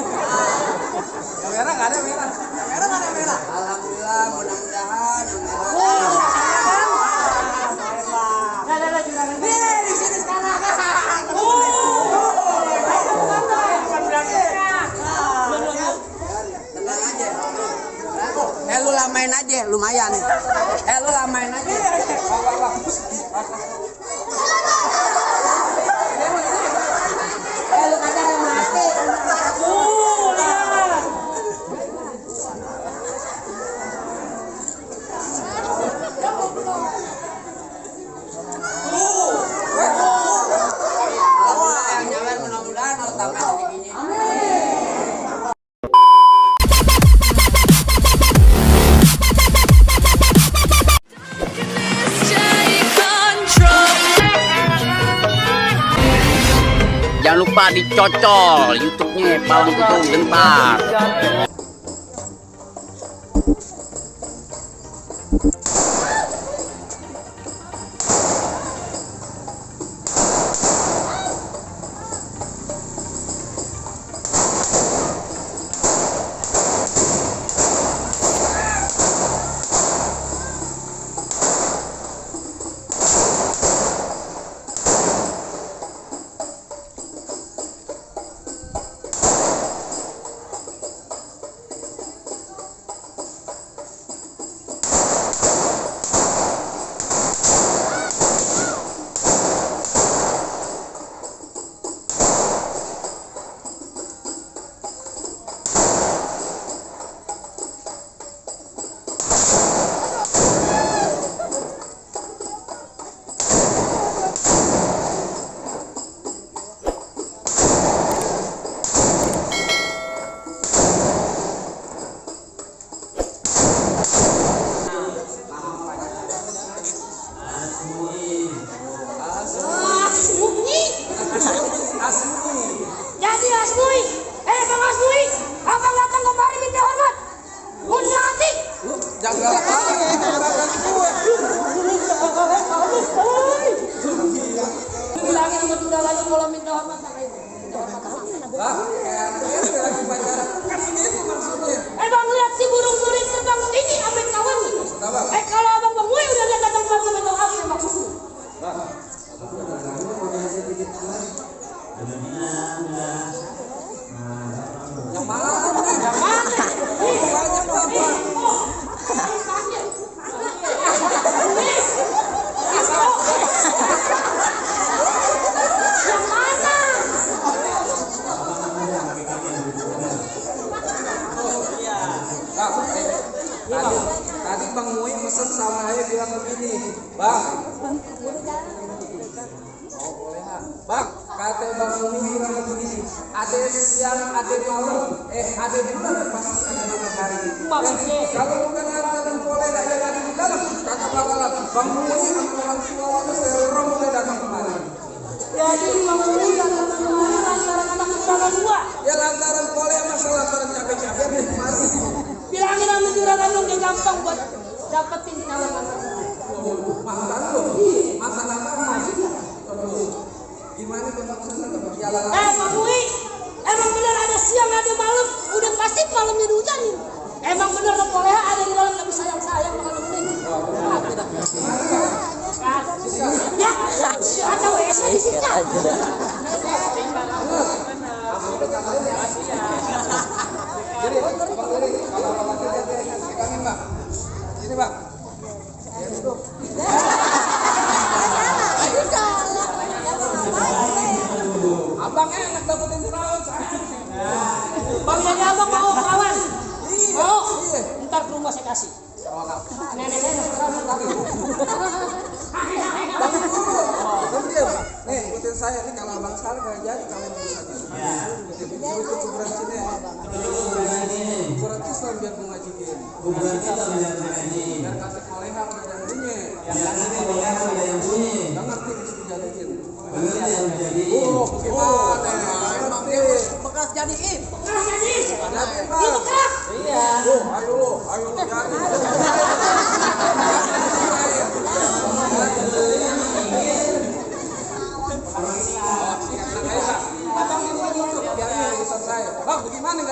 Yang merah nggak ada merah. Yang merah nggak ada merah. Alhamdulillah, mudah-mudahan yang merah. Di sini sekarang. Tenang aja. Lu lamain aja, lumayan. Lu lamain aja. Lu kadang mati. Alhamdulillah yang nyawer mudah-mudahan Allah tambah rezekinya. Jangan lupa dicocol YouTube-nya Palang Kutu Gentar. Jadi Asmui, Bang Asmui, abang datang kemari minta hormat. Mundur hati. Jaga Bilangin sama tidak lagi kalau minta hormat sama ibu. Bang lihat si burung sulit terbang ini ambil kawan. Kalau abang Bang Mui udah lihat datang kemari minta apa yang maksudnya? yang mana? Yang mana? Banyak apa? Tadi Bang Mui pesen sama saya bilang begini, Bang. Oh boleh ha. Bang, kata Bang Mui bilang begini, ada siang, ada malam, ada bulan pasti ada matahari. Maksudnya? Kalau bukan lantaran boleh ada lagi di dalam, kata bakalan Bang Mui sama orang tua serong boleh datang kemari. Jadi Bang Mui datang kemari lantaran anak undangan gua. Ya lantaran boleh masalah lantaran capek-capek nih kemari. Bilangin sama juragan dong dia gampang buat dapetin calon mantan. Mantan lo, mantan apa? Gimana pembahasan berjalan? Bang Mui, emang bener ada siang ada malam, udah pasti malamnya dihujanin. Emang bener lo boleh ada di dalam tapi sayang kalau bener. Ya, atau esok di sini. Jadi, kalau pegangin Mbak. Sini Mbak. Abang enak dapetin perawan. Bang jadi abang mau perawan. Mau? Ntar ke rumah saya kasih. Nenek-nenek perawan lagi. Nih, ikutin saya nih kalau abang sekali kayak jadi kalau bisa ikut kuburan sini. Kuburan Islam biar mengajiin. Kuburan Islam biar mengajiin. Biar kasih koleha udah bunyi. Yang kasih koleha udah yang bunyi. Enggak ngerti mesti dijadiin. Bener yang jadi. Gimana? Bekas jadiin. Bekas jadi. Jadi, Ini bekas. Iya. Ayo lu jadi. Abang ini duduk biar urusan saya. Bang, bagaimana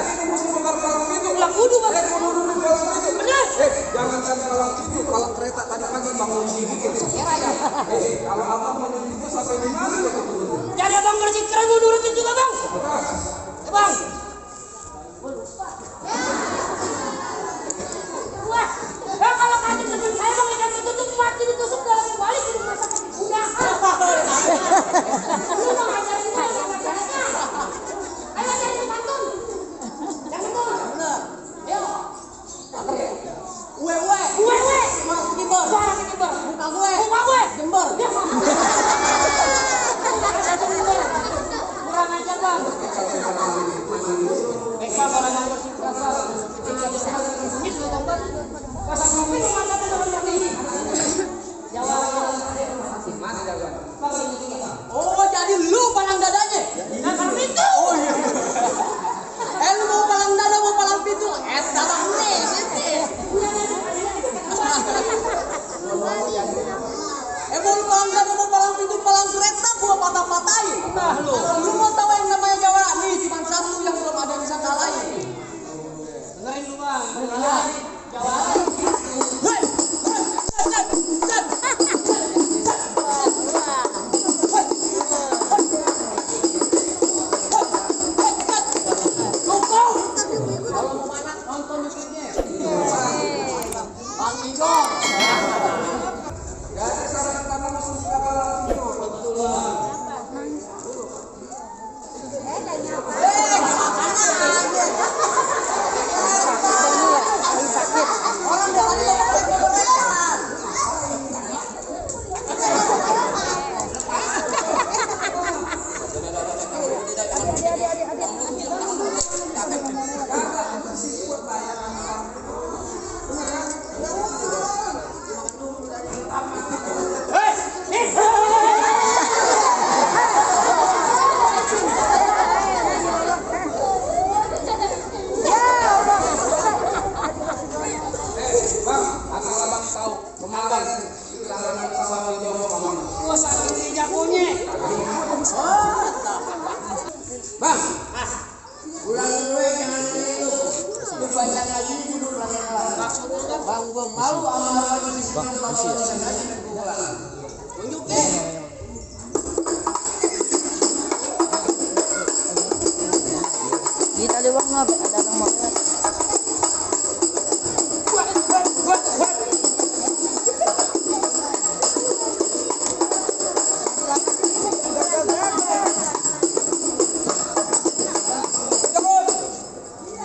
ini mesti bongkar palang pintu. Ulang kudu bang. Kudu dulu palang pintu. Benar. Jangan kan palang pintu, palang kereta tadi pagi bangun dikit. Kalau abang bangun itu sampai di mana ya? Jadi abang bersikeran mau nurutin juga bang. Bang. Wah, kalau kaki teman saya bang ikan tertutup mati ditusuk dalam balik di rumah sakit udah. Lu bang ajarin gua ngajarnya. Ayo ajarin pantun. Yang betul. Ayo. Wewe. Mas Jember. Suara Jember. Muka gue. Jember. Kurang ajar bang. Eka kalau yang bersikap itu tempat pasang mobil mengatakan orang yang ini. Jawab. Mana jawaban? Oh, jadi lu palang dadanya? Nah kalau itu. Oh iya. Lu mau palang dada mau palang pintu? Dalam nih. Mau lu palang dada mau palang pintu palang kereta gua patah-patahin. Nah lu. Lu mau tahu yang namanya Jawa nih cuma satu yang belum ada yang bisa kalahin. Dengerin lu bang. Jawab. Kalau mau mana nonton YouTube-nya. Bang Igor. Jadi saran pertama mesti buka palang pintu. Orang jalan berlebihan. Bang, asal abang tahu kemarin langganan sama Jawa Bang. Gua saking di jagonya. Bang, Ulang gue jangan itu. Lu banyak lagi dulu lagi. Bang gua malu sama orang di sini kalau tunjukin. Kita di bang ada orang mau.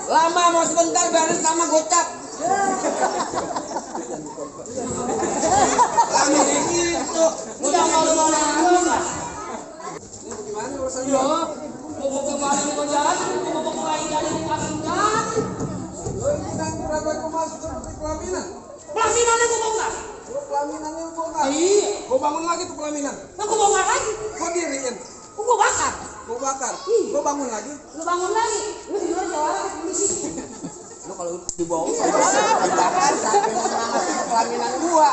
Lama mau sebentar beres sama gocap. lama gitu. Udah malu-malu enggak? Gimana urusannya? Yo, mau kemarin gua jalan, mau mulai dari Pangkat. Lo ini kan berapa kau masuk seperti pelaminan? Pelaminannya gua bongkar. Lo pelaminannya lo bongkar. Iya, Kau bangun lagi tuh pelaminan. nah gua bongkar lagi. Kau diriin. Gua bakar. Kau bakar. Kau bangun lagi. Lu bangun lagi. Lu tidur jawab polisi. Lu kalau dibawa bakar sampai mengamati pelaminan gua.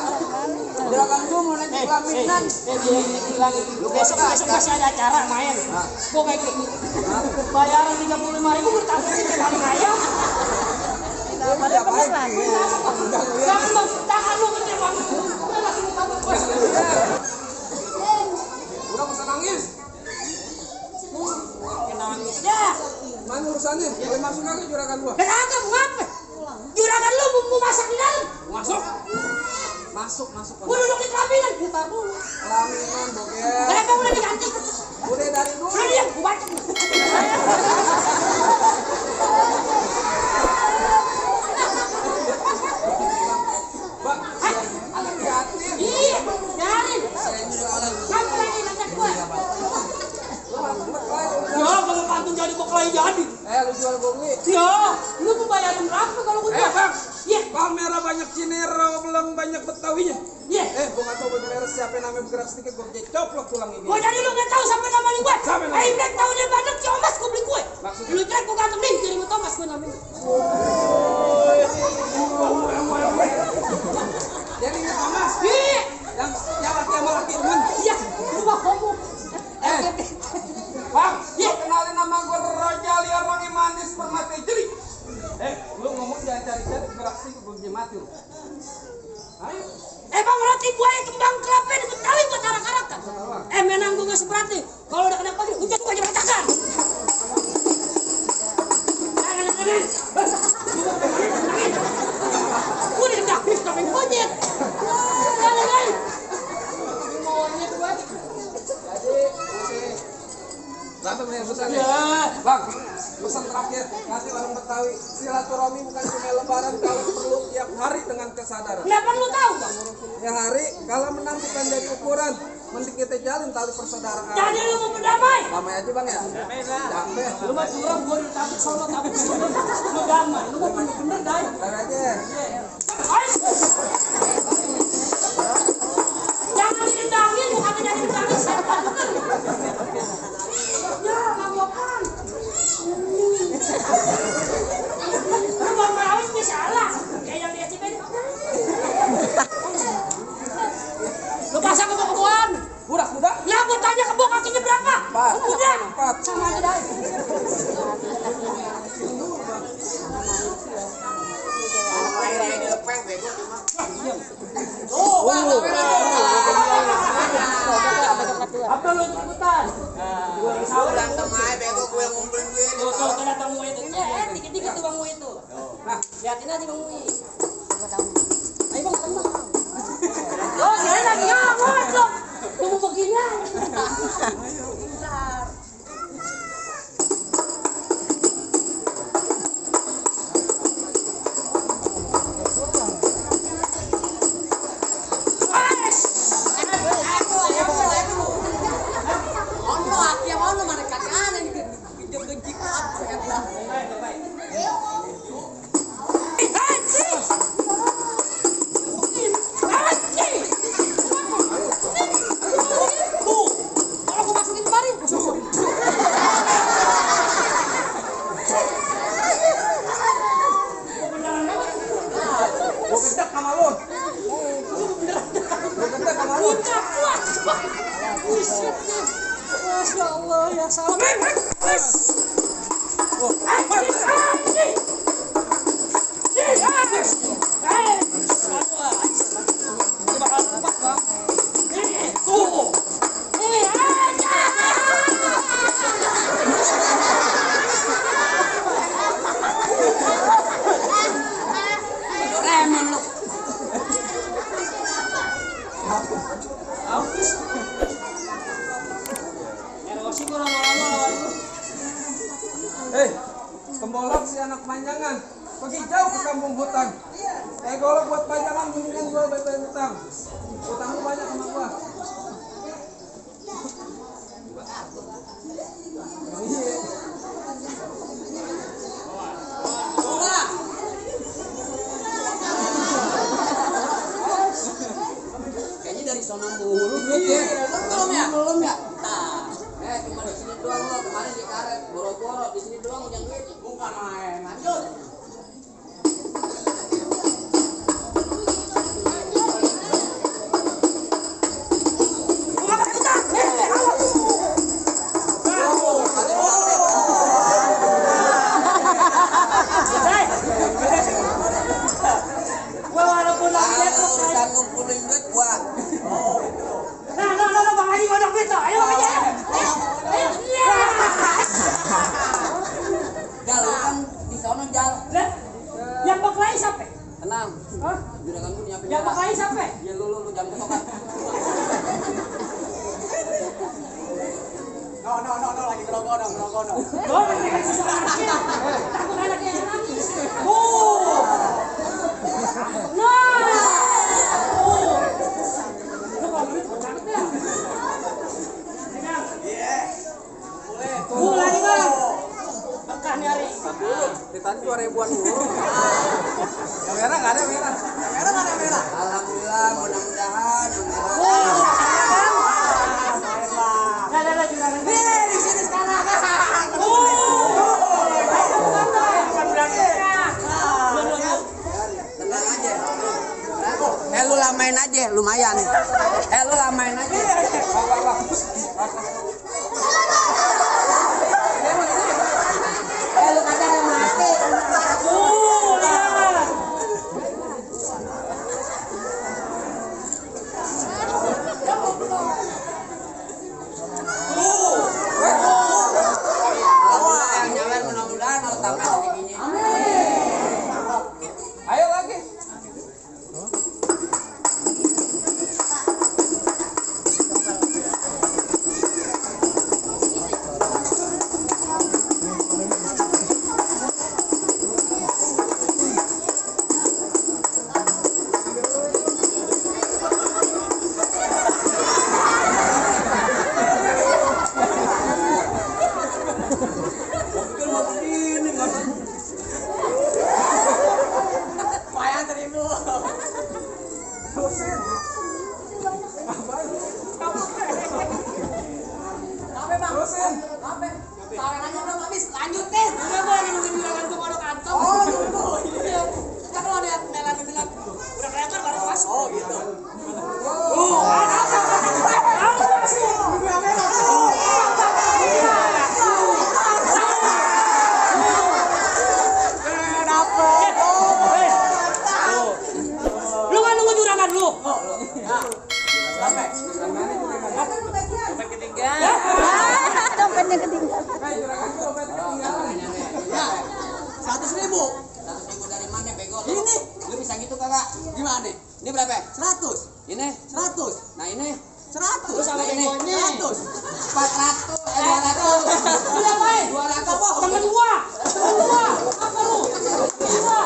Gerakan gua mau naik pelaminan. Dia bilang besok masih ada acara main. Gua kayak gitu. Bayaran 35.000 bertambah hari raya. Pada penelan. Jangan bang, tangan lu gede banget. Udah lagi mau kabur bos. Udah usah nangis. Nangis ya. Mana urusannya? Boleh masuk lagi juragan gua. Kagak ngapa? Juragan lu mau masak di dalam. Masuk. Masuk. Gua duduk di pelaminan. Bentar dulu. Pelaminan boger. Mereka udah diganti. Udah dari dulu. Udah diam, gua baca. Bang, hati-hati. Iya, biarin. Sampai lagi ngajak gua. Ya, kalau pantun jadi boklai jadi. Lu jual beli. Ya, lu mau bayarin berapa kalau gua jual? Bang. Iya, Palmera banyak Cinero, belum banyak Betawinya. iya. Gua nggak tahu Palmera siapa yang namanya bergerak sedikit, gua jadi coplok tulang ini. Gua jadi lu nggak tahu sampai namanya gue. Sampai namanya. Ayo udah tahu dia bandel Thomas gua beli kue. Maksudnya? Lu jelek gua gantung nih jadi Thomas gua namanya. Jadi ini Thomas Iya, yang laki sama laki temen. iya. Lu mah homo. Bang, kenalin nama gua Rojali, orang yang manis permata jeli. punya mati. Ayo. Bang roti buaya kembang kelapa di Betawi buat arak-arak kan? Menang gue nggak seberati. Kalau udah kena pagi, hujan gue aja berantakan. Udah dapet topeng monyet. Monyet gue. Satu nih pesan ya. Bang, pesan terakhir. Nanti orang Betawi silaturahmi bukan cuma lebaran, kalau perlu tiap hari dengan kesadaran. Kenapa lu tahu bang? Ya hari, kalau menang bukan jadi ukuran, mending kita jalin tali persaudaraan. Jadi lu mau berdamai? Damai aja bang ya. Damai. Lu mah curang, gue ditabuk sono, tabuk sono. Lu damai, lu mau bener-bener dai. Damai aja. Jangan ditendangin, bukan jadi ditendangin, setan bener. Ya, ngawakan. Lu mau merawat bisa salah. Kayak yang di SCB. Lu pasang kebo-keboan. Udah. Ya, gue tanya kebo kakinya berapa? Empat. Udah. Empat. Sama aja dai. Apa lu ikutan? Berantem aja bego gue yang ngumpulin duit. Tuh, kena Bang Mui itu. Dikit-dikit tuh Bang Mui itu. Nah, Liatin aja Bang Mui. Ayo Bang, tenang. Oh, kirain lagi ngawat loh. Tunggu begini aja. Kalau aku masukin kemarin, gue gedek sama lu. Gue gedek sama lu. udah kuat. Buset deh. Masya Allah ya salam. Pembolak si anak panjangan, pergi jauh ke kampung hutan. Golok buat panjangan, mendingan gua bebek hutang. Hutang lu banyak sama gua. Iya. Kayaknya dari sono mulu gitu ya. Belum ya? Nah, cuma di sini doang lo kemarin di karet boro-boro di sini doang yang duit. Bukan main. Lanjut. Udah ngumpulin duit gua. Nah, Bang Haji godok duit tuh. Ayo Bang Haji, ayo. Jal, lu kan di sono Jal. Lah, yang baklai siapa? Tenang. Hah? Juragan gua nyiapin. Yang baklai siapa? Ya lu jam kesokan. No, lagi ngerokok dong. Oh, mereka sesuatu anaknya. Takut anaknya yang nangis. Lu kalau duit cabut ya? Lagi Bang. Berkah nyari. Di tadi 2.000-an mulu. Yang merah nggak ada merah. Alhamdulillah, mudah-mudahan yang merah. Nah, juragan. Di sini sekarang. Tenang aja. Lu lamain aja, lumayan. Lu lamain aja. Lu kata ada mati. 100.000 dari mana bego? Ini. Lu bisa gitu kagak? Gimana? Ini berapa? 100. Ini 100. Nah ini 100. Terus sama begonya 100. 400. 200. Iya, baik. 200 apa? Temen gua. Apa lu? Gua.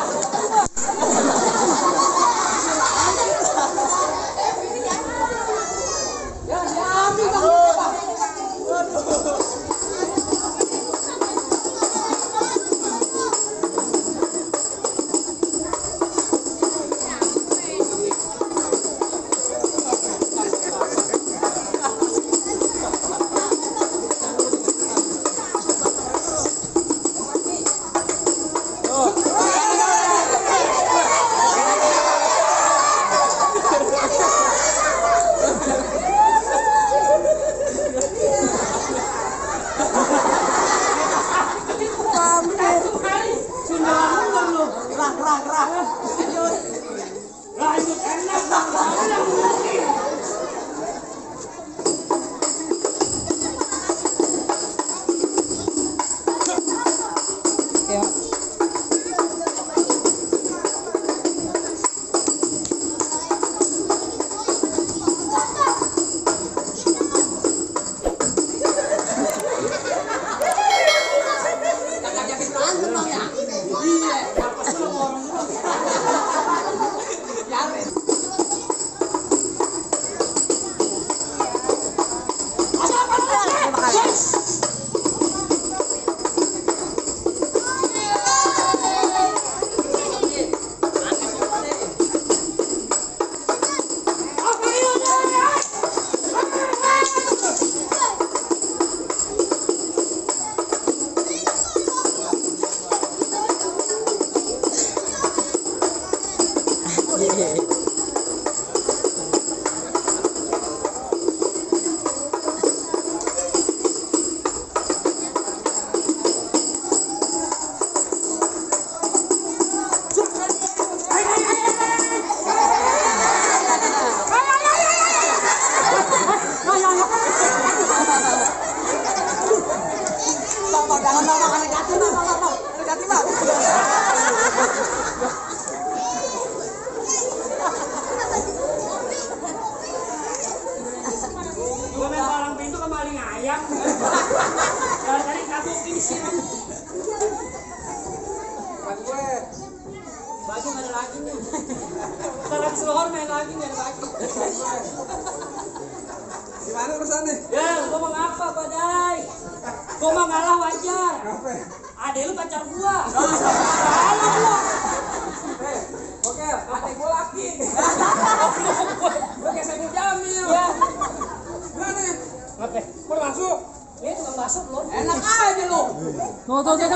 Ya diambil Bang. Gua main palang pintu ke maling ayam. Dari tadi kabuk ini siram. Kan gue. Baju nggak ada lagi nih. Kita lagi selohor main lagi nggak ada lagi. Gimana urusannya? Ya, gua mau ngapa, Badai? Gua mau ngalah wajar. Apa? Adek lu pacar gua. Kalah gua. Oke, adek gue laki. Gua kayak Saiful Jamil. Gimana? Apa? Kok masuk? Ini tukang masuk lo. Enak aja lu. Tuh, bang, tuh.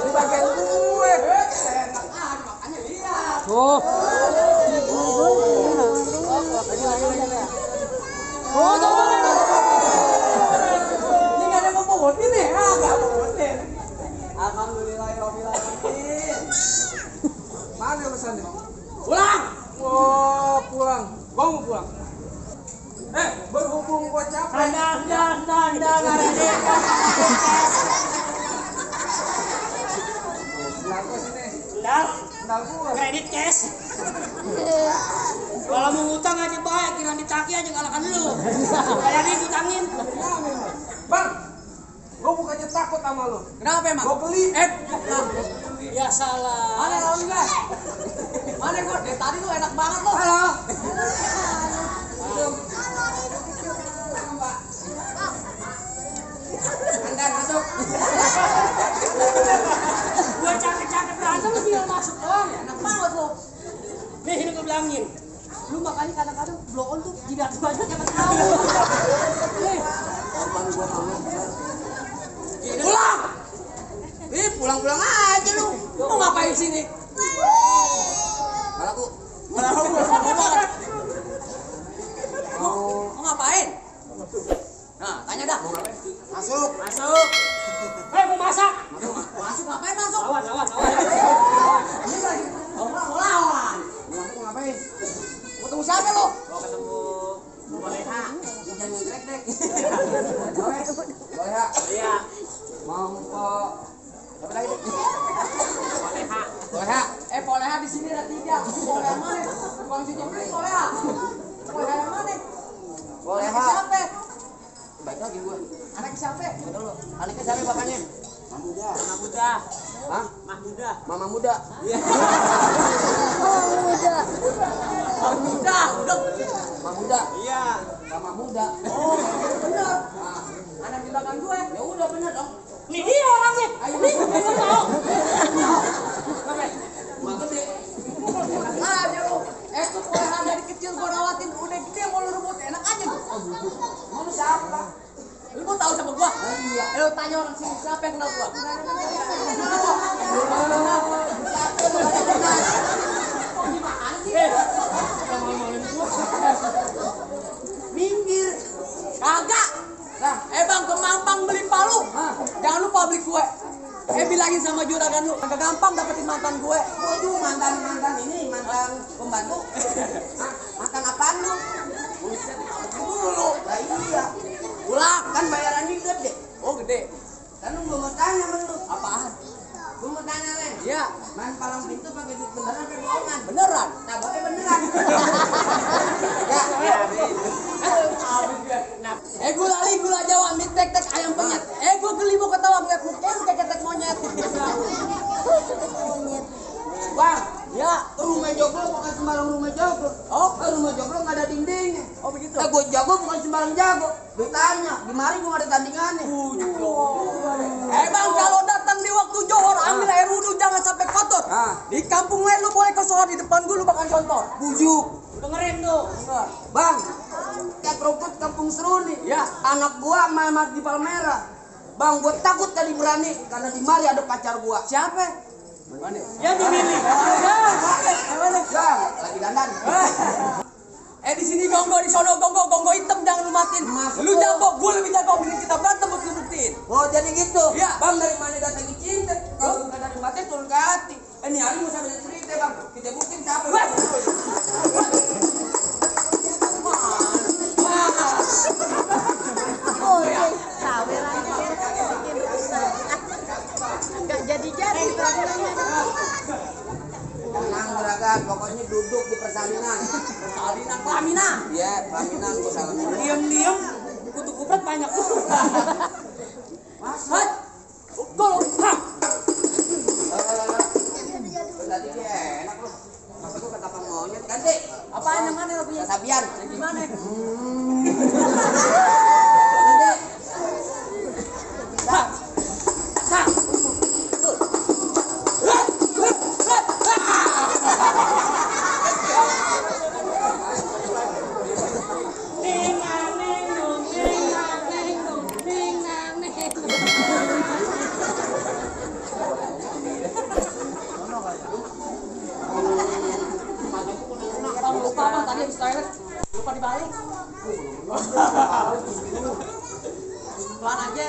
Ini bagian gue. Enak aja makanya lihat. Tuh. Ini enggak ada bobotin nih. Enggak bobotin. Alhamdulillahirobbilalamin. Mana urusannya? Pulang. Wah, pulang. Gua mau pulang. Berhubung gua capek. Dan ngaredek. Laku sini. Sendal, Sendal gua. kredit cash. Kalau mau ngutang aja baik, kira ditaki aja kalahkan lu. Kayak dia ngutangin. Bang, gua bukannya takut sama lu. Kenapa emang? Gua beli. Ya salah. Mana lawan gue? Mana gue? Dari tadi lu enak banget lu. Halo. Anda masuk. Gua cakep-cakep berantem lu tinggal masuk doang. Enak banget lu. Nih ini gua bilangin. Lu makanya kadang-kadang blow on tuh jidat banyak jangan tahu. Nih. Pulang. Pulang aja lu. Mau ngapain sini? Malah Bu. Mau ngapain? Nah, tanya dah. Masuk. Mau masak. Masuk ngapain masuk? Lawan. Mau lawan. Mau ngapain? Mau ketemu siapa lu? Mau ketemu Boleha. Jangan ngegrek dek. Boleh ya? Iya. Mampa. Apa lagi? Poleha. Poleha. Poleha di sini ada 3. Poleha mana? Tukang cuci piring Poleha. Poleha yang mana? Poleha. Siapa? Baik lagi gua. Anak siapa? Betul. Anaknya siapa bapaknya? Mahmuda. Mahmuda. Hah? Mahmuda. Mama muda. Iya. Mahmuda. Mahmuda. Iya. Mama muda. Oh, benar. Nah, anak di belakang gue. Ya udah benar dong. Ini dia orangnya. Ini mau. Mak gede. Enak aja lu. Itu Poleha dari kecil gua rawatin, udah gede mau lu rebut, enak aja lu. Mau lu siapa? Lu mau tahu sama gua? Iya. Lu tanya orang sini siapa yang kenal gua? Gimana sih? Minggir. Kagak. Nah, Bang ke Mampang beli palu. Jangan lupa beli kue. Bilangin sama juragan lu, agak gampang dapetin mantan gue. Waduh, mantan ini, mantan pembantu. Mantan apaan lu? Buset, dulu. Lah iya. Ulang, kan bayarannya gede. Oh, gede. Kan lu mau tanya sama lu. Apaan? Gue mau tanya, Len. Iya. Main palang pintu pakai duit beneran apa bohongan? Beneran. Nah, boleh beneran. Ya. Gula Jawa, mie tek ayam penyet. Gue geli mau ketawa ngeliat muka lu kayak ketek monyet. Bang, ya rumah joglo bukan sembarang rumah joglo. Oh, rumah joglo nggak ada dindingnya. Oh begitu. Gue jago bukan sembarang jago. Lu tanya, di mari gue nggak ada tandingannya. Bang, kalau datang di waktu johor, ambil air wudhu jangan sampai kotor. Di kampung lain lu boleh kotor, di depan gue lu bakal contoh. Bujuk. Dengerin tuh. Bang, kayak keruput kampung seru nih. Ya, anak gua mamat di Palmera. Bang, gua takut tadi berani karena di mari ada pacar gua. Siapa? Mana? Ya di Mili. Mana? Bang, lagi dandan. Di sini gongo, di sono gongo hitam jangan lu matiin. Lu jago, gua lebih jago, bikin kita berantem buat buktiin. Oh, jadi gitu. Ya. Bang, dari mana datang cinta? Kalau udah dari mati turun ke hati. Ini hari mau sampai cerita, Bang. Kita buktiin siapa. Tenang juragan, pokoknya duduk di persalinan. Persalinan pelaminan. Iya, pelaminan gua salah. Diam, kutu kupret banyak. Mas, gol. Tadi dia enak lu. Masa gua kata monyet ganti. Apaan yang mana lu punya? Sabian. Gimana? Lupa dibalik. Pelan aja.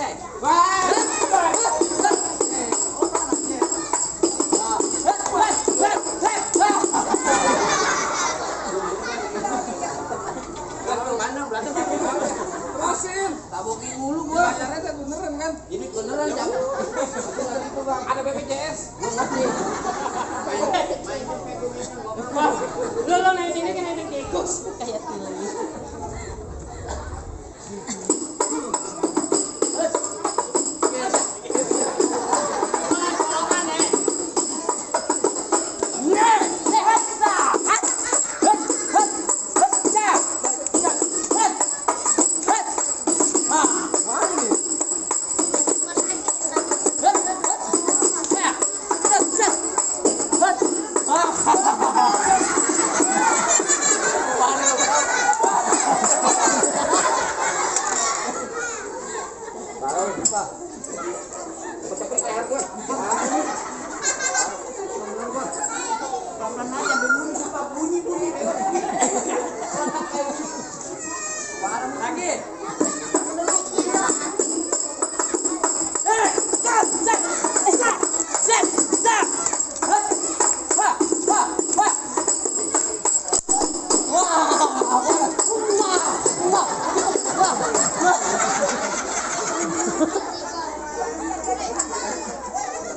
Asin. Tabokin mulu gua. Pacarnya teh beneran kan? Ini beneran jangan. Ada BPJS. Gua ngerti. Lo naik sini kan naik tikus kayak film.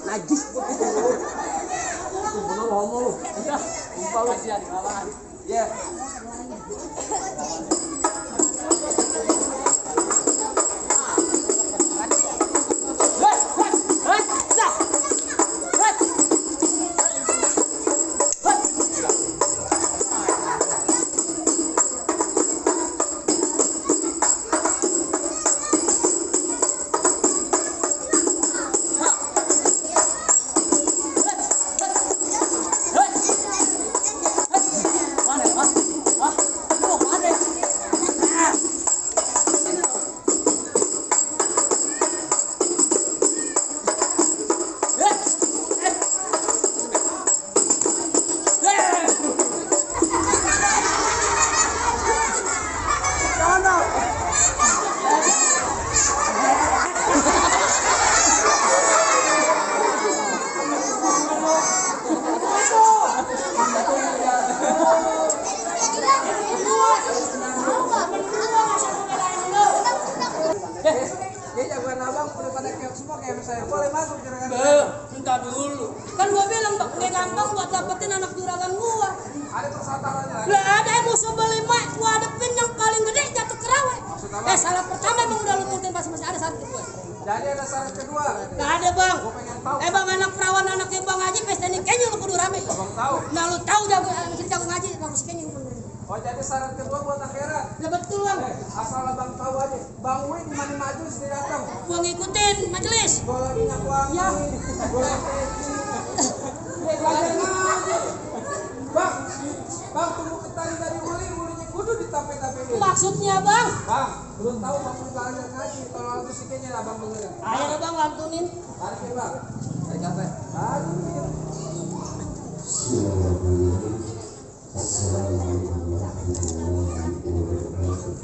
najis. Bener homo lu. Iya, lupa lu. Kasihan, kawan. Ya. Dia jagoan abang udah pada kayak semua kayak saya. Boleh masuk juragan. Minta dulu. Kan gua bilang gak gampang buat dapetin anak juragan gua. Ada persyaratannya lagi. Lah ada yang musuh beli mak, gua hadepin yang paling gede jatuh ke rawe. Salah pertama emang udah lu turutin masih ada syarat kedua. Jadi ada syarat kedua. Gak ada bang. Gua pengen tahu. Bang anak perawan anaknya bang Haji pesta nikahnya lu kudu rame. Abang tahu. Nah lu tahu jago jago ngaji jago sikenya lu. Oh jadi syarat kedua buat akhirat. Ya betul bang. Asal abang tahu aja. Bang Win di mana majelis dia datang. Gua ngikutin majelis. Gua lagi nyakuang. Ya. Gua lagi. Belajar ngaji. Bang, bang tunggu ketari dari ulinya kudu ditape-tape. Maksudnya bang? Bang, belum tahu bang belajar ngaji. Kalau lagu sikenya abang dengerin. Ayo deh bang lantunin. Tarik ya bang. Tarik apa? Tarik. Assalamualaikum warahmatullahi wabarakatuh.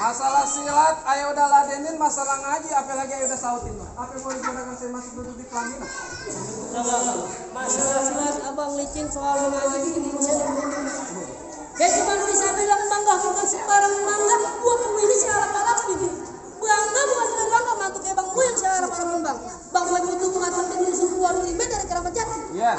Masalah silat, ayo udah ladenin, masalah ngaji, apalagi ayo udah sautin. Apa yang mau digunakan saya masuk duduk di pelaminan? Masalah silat abang licin soal ngaji. Ya cuma bisa bilang bangga bukan sembarang bangga. Gua ini si alap-alap ini. Bangga bukan sedang bangga mantuk kayak bang gue yang si alap-alap bang. Bang gue butuh mengatakan diri sebuah ribet dari keramat jati. Yes.